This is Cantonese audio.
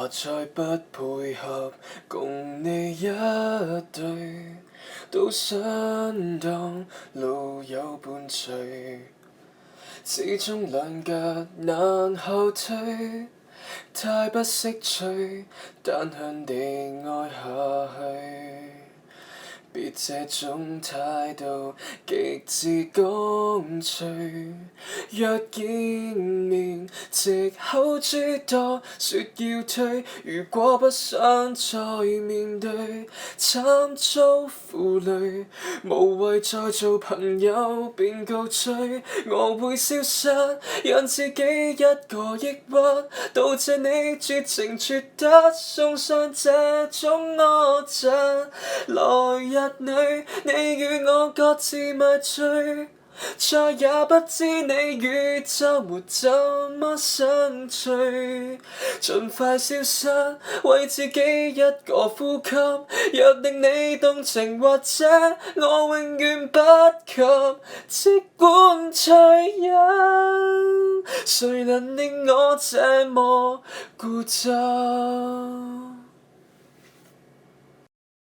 下再不配合，共你一對，都想當老友伴隨，始終兩腳難後退，太不識趣，單向地愛下去。別這種態度極致乾脆，若見面藉口諸多，說要退，如果不想再面對，慘遭負累，無謂再做朋友便告吹，我會消失，讓自己一個抑鬱，到這你絕情絕得送上這種惡疾，來日裏你與我各自麻醉，再也不知你與週末怎麼相隨，盡快消失，為自己一個呼吸，若令你動情或者我永遠不及，即管退隱，誰能令我這麼固執？